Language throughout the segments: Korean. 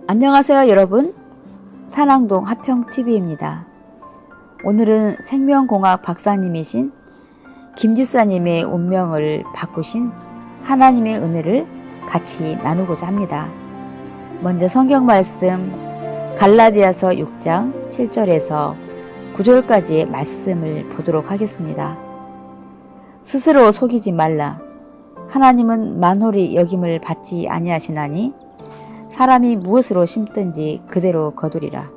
안녕하세요 여러분, 산왕동 하평TV입니다. 오늘은 생명공학 박사님이신 김집사님의 운명을 바꾸신 하나님의 은혜를 같이 나누고자 합니다. 먼저 성경 말씀 갈라디아서 6장 7절에서 9절까지의 말씀을 보도록 하겠습니다. 스스로 속이지 말라. 하나님은 만홀히 여김을 받지 아니하시나니 사람이 무엇으로 심든지 그대로 거두리라.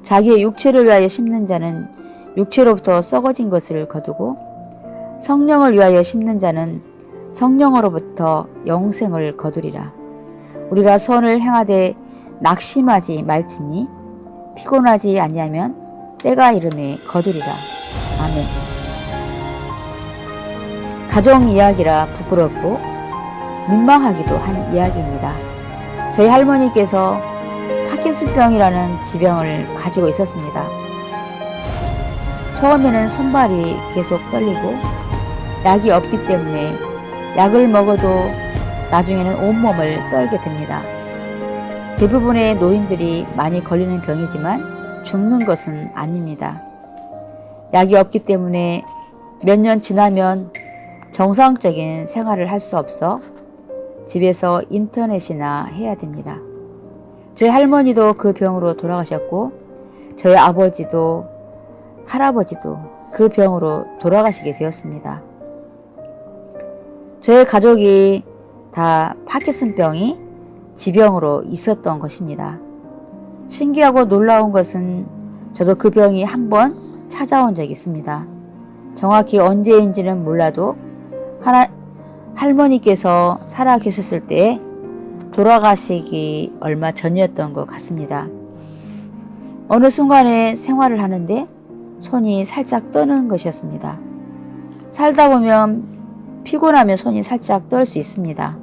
자기의 육체를 위하여 심는 자는 육체로부터 썩어진 것을 거두고 성령을 위하여 심는 자는 성령으로부터 영생을 거두리라. 우리가 선을 행하되 낙심하지 말지니 피곤하지 아니하면 때가 이름에 거두리라. 아멘. 가정 이야기라 부끄럽고 민망하기도 한 이야기입니다. 저희 할머니께서 파킨슨병이라는 지병을 가지고 있었습니다. 처음에는 손발이 계속 떨리고 약이 없기 때문에 약을 먹어도 나중에는 온몸을 떨게 됩니다. 대부분의 노인들이 많이 걸리는 병이지만 죽는 것은 아닙니다. 약이 없기 때문에 몇 년 지나면 정상적인 생활을 할 수 없어 집에서 인터넷이나 해야 됩니다. 저희 할머니도 그 병으로 돌아가셨고 저희 아버지도 할아버지도 그 병으로 돌아가시게 되었습니다. 저희 가족이 다 파킨슨병이 지병으로 있었던 것입니다. 신기하고 놀라운 것은 저도 그 병이 한 번 찾아온 적이 있습니다. 정확히 언제인지는 몰라도 할머니께서 살아 계셨을 때 돌아가시기 얼마 전이었던 것 같습니다. 어느 순간에 생활을 하는데 손이 살짝 떠는 것이었습니다. 살다 보면 피곤하면 손이 살짝 떨 수 있습니다.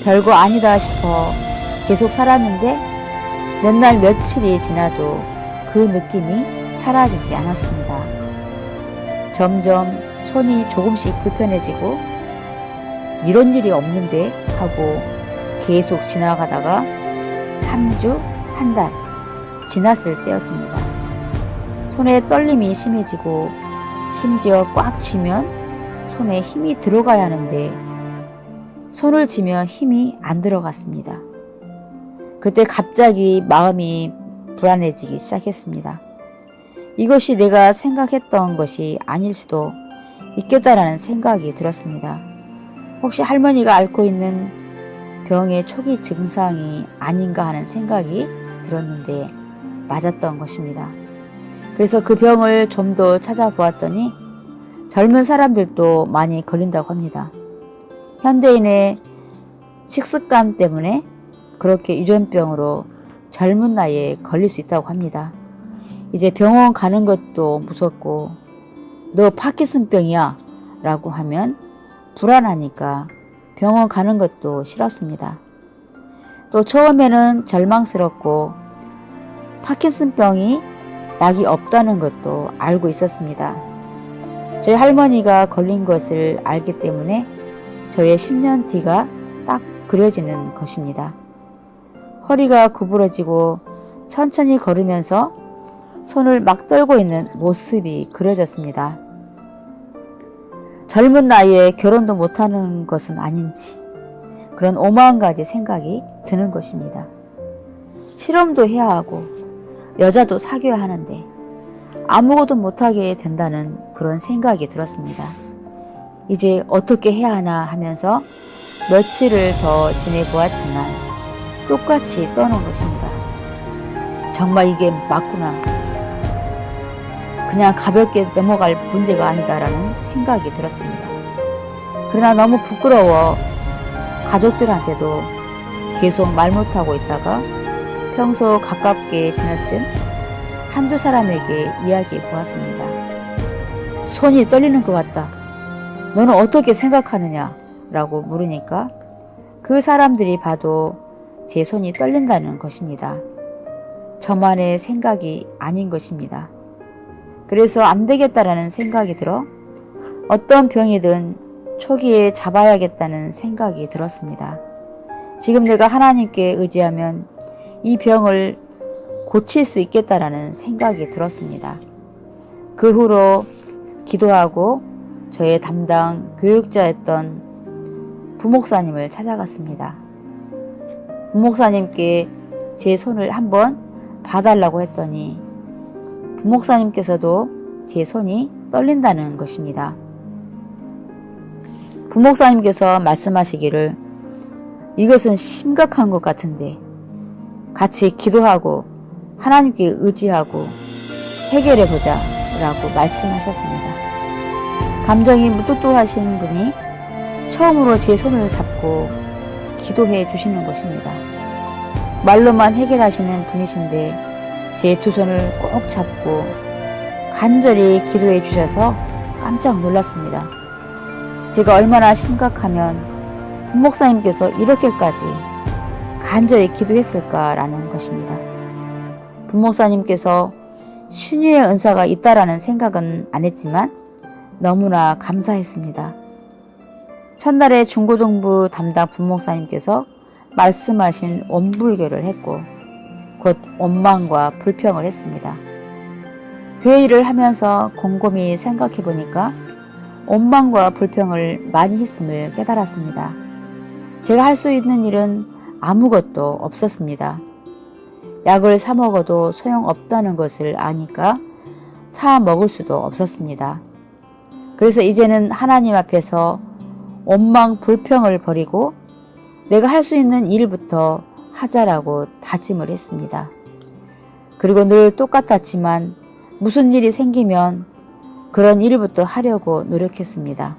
별거 아니다 싶어 계속 살았는데 몇 날 며칠이 지나도 그 느낌이 사라지지 않았습니다. 점점 손이 조금씩 불편해지고 이런 일이 없는데 하고 계속 지나가다가 3주, 한 달 지났을 때였습니다. 손에 떨림이 심해지고 심지어 꽉 쥐면 손에 힘이 들어가야 하는데 손을 쥐면 힘이 안 들어갔습니다. 그때 갑자기 마음이 불안해지기 시작했습니다. 이것이 내가 생각했던 것이 아닐 수도 있겠다라는 생각이 들었습니다. 혹시 할머니가 앓고 있는 병의 초기 증상이 아닌가 하는 생각이 들었는데 맞았던 것입니다. 그래서 그 병을 좀 더 찾아보았더니 젊은 사람들도 많이 걸린다고 합니다. 현대인의 식습관 때문에 그렇게 유전병으로 젊은 나이에 걸릴 수 있다고 합니다. 이제 병원 가는 것도 무섭고 너 파킨슨병이야 라고 하면 불안하니까 병원 가는 것도 싫었습니다. 또 처음에는 절망스럽고 파킨슨병이 약이 없다는 것도 알고 있었습니다. 저희 할머니가 걸린 것을 알기 때문에 저의 10년 뒤가 딱 그려지는 것입니다. 허리가 구부러지고 천천히 걸으면서 손을 막 떨고 있는 모습이 그려졌습니다. 젊은 나이에 결혼도 못하는 것은 아닌지 그런 오만 가지 생각이 드는 것입니다. 실험도 해야 하고 여자도 사귀어야 하는데 아무것도 못하게 된다는 그런 생각이 들었습니다. 이제 어떻게 해야 하나 하면서 며칠을 더 지내보았지만 똑같이 떠는 것입니다. 정말 이게 맞구나. 그냥 가볍게 넘어갈 문제가 아니다라는 생각이 들었습니다. 그러나 너무 부끄러워 가족들한테도 계속 말 못하고 있다가 평소 가깝게 지냈던 한두 사람에게 이야기해 보았습니다. 손이 떨리는 것 같다. 너는 어떻게 생각하느냐? 라고 물으니까 그 사람들이 봐도 제 손이 떨린다는 것입니다. 저만의 생각이 아닌 것입니다. 그래서 안 되겠다라는 생각이 들어 어떤 병이든 초기에 잡아야겠다는 생각이 들었습니다. 지금 내가 하나님께 의지하면 이 병을 고칠 수 있겠다라는 생각이 들었습니다. 그 후로 기도하고 저의 담당 교육자였던 부목사님을 찾아갔습니다. 부목사님께 제 손을 한번 봐달라고 했더니 부목사님께서도 제 손이 떨린다는 것입니다. 부목사님께서 말씀하시기를 이것은 심각한 것 같은데 같이 기도하고 하나님께 의지하고 해결해보자 라고 말씀하셨습니다. 감정이 무뚝뚝하신 분이 처음으로 제 손을 잡고 기도해 주시는 것입니다. 말로만 해결하시는 분이신데 제 두 손을 꼭 잡고 간절히 기도해 주셔서 깜짝 놀랐습니다. 제가 얼마나 심각하면 부목사님께서 이렇게까지 간절히 기도했을까라는 것입니다. 부목사님께서 신유의 은사가 있다라는 생각은 안 했지만 너무나 감사했습니다. 첫날에 중고등부 담당 부목사님께서 말씀하신 원불교를 했고 곧 원망과 불평을 했습니다. 교회 일을 하면서 곰곰이 생각해 보니까 원망과 불평을 많이 했음을 깨달았습니다. 제가 할 수 있는 일은 아무것도 없었습니다. 약을 사 먹어도 소용없다는 것을 아니까 사 먹을 수도 없었습니다. 그래서 이제는 하나님 앞에서 원망 불평을 버리고 내가 할 수 있는 일부터 하자라고 다짐을 했습니다. 그리고 늘 똑같았지만 무슨 일이 생기면 그런 일부터 하려고 노력했습니다.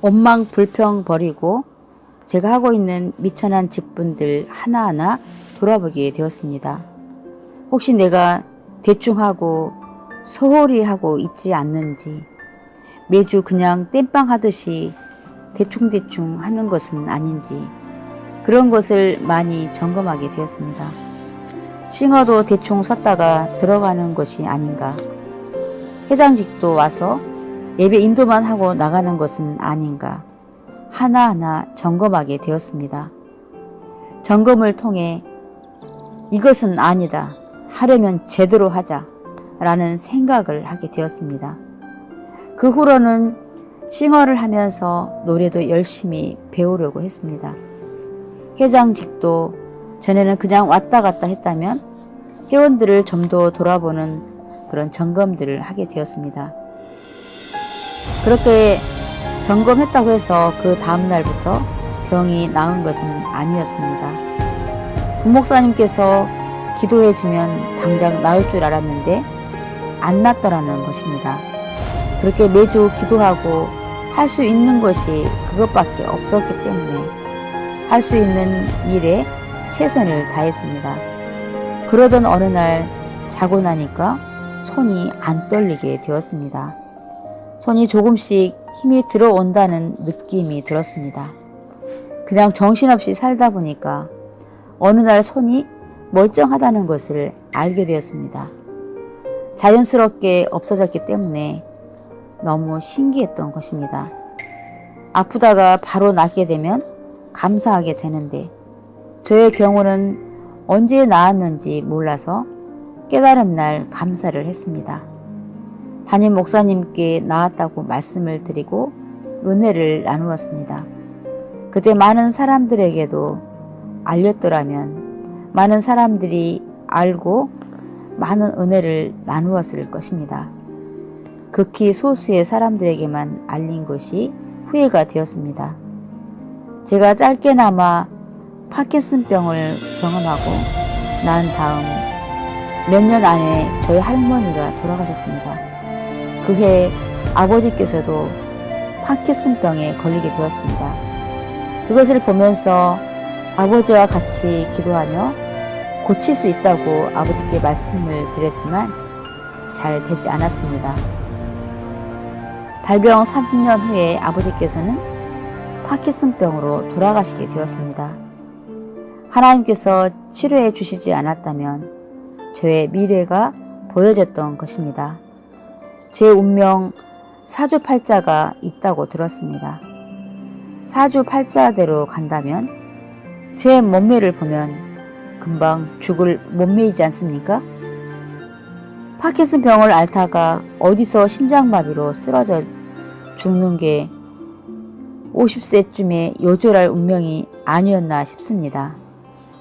원망 불평 버리고 제가 하고 있는 미천한 직분들 하나하나 돌아보게 되었습니다. 혹시 내가 대충 하고 소홀히 하고 있지 않는지, 매주 그냥 땜빵 하듯이 대충대충 하는 것은 아닌지 그런 것을 많이 점검하게 되었습니다. 싱어도 대충 섰다가 들어가는 것이 아닌가, 회장직도 와서 예배 인도만 하고 나가는 것은 아닌가 하나하나 점검하게 되었습니다. 점검을 통해 이것은 아니다, 하려면 제대로 하자 라는 생각을 하게 되었습니다. 그 후로는 싱어를 하면서 노래도 열심히 배우려고 했습니다. 회장직도 전에는 그냥 왔다 갔다 했다면 회원들을 좀 더 돌아보는 그런 점검들을 하게 되었습니다. 그렇게 점검했다고 해서 그 다음날부터 병이 나은 것은 아니었습니다. 부목사님께서 기도해주면 당장 나을 줄 알았는데 안 낫더라는 것입니다. 그렇게 매주 기도하고 할 수 있는 것이 그것밖에 없었기 때문에 할 수 있는 일에 최선을 다했습니다. 그러던 어느 날 자고 나니까 손이 안 떨리게 되었습니다. 손이 조금씩 힘이 들어온다는 느낌이 들었습니다. 그냥 정신없이 살다 보니까 어느 날 손이 멀쩡하다는 것을 알게 되었습니다. 자연스럽게 없어졌기 때문에 너무 신기했던 것입니다. 아프다가 바로 낫게 되면 감사하게 되는데 저의 경우는 언제 나았는지 몰라서 깨달은 날 감사를 했습니다. 담임 목사님께 나았다고 말씀을 드리고 은혜를 나누었습니다. 그때 많은 사람들에게도 알렸더라면 많은 사람들이 알고 많은 은혜를 나누었을 것입니다. 극히 소수의 사람들에게만 알린 것이 후회가 되었습니다. 제가 짧게나마 파킨슨병을 경험하고 난 다음 몇 년 안에 저희 할머니가 돌아가셨습니다. 그해 아버지께서도 파킨슨병에 걸리게 되었습니다. 그것을 보면서 아버지와 같이 기도하며 고칠 수 있다고 아버지께 말씀을 드렸지만 잘 되지 않았습니다. 발병 3년 후에 아버지께서는 파킨슨병으로 돌아가시게 되었습니다. 하나님께서 치료해 주시지 않았다면 저의 미래가 보여졌던 것입니다. 제 운명 사주팔자가 있다고 들었습니다. 사주팔자대로 간다면 제 몸매를 보면 금방 죽을 몸매이지 않습니까? 파킨슨 병을 앓다가 어디서 심장마비로 쓰러져 죽는 게 50세쯤에 요절할 운명이 아니었나 싶습니다.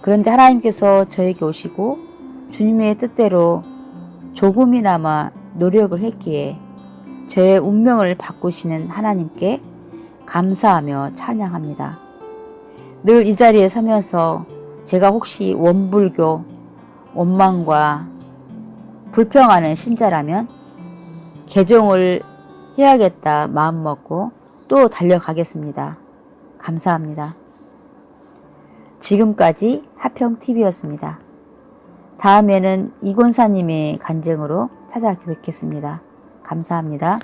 그런데 하나님께서 저에게 오시고 주님의 뜻대로 조금이나마 노력을 했기에 저의 운명을 바꾸시는 하나님께 감사하며 찬양합니다. 늘 이 자리에 서면서 제가 혹시 원불교, 원망과 불평하는 신자라면 개종을 해야겠다 마음먹고 또 달려가겠습니다. 감사합니다. 지금까지 하평TV였습니다. 다음에는 이곤사님의 간증으로 찾아뵙겠습니다. 감사합니다.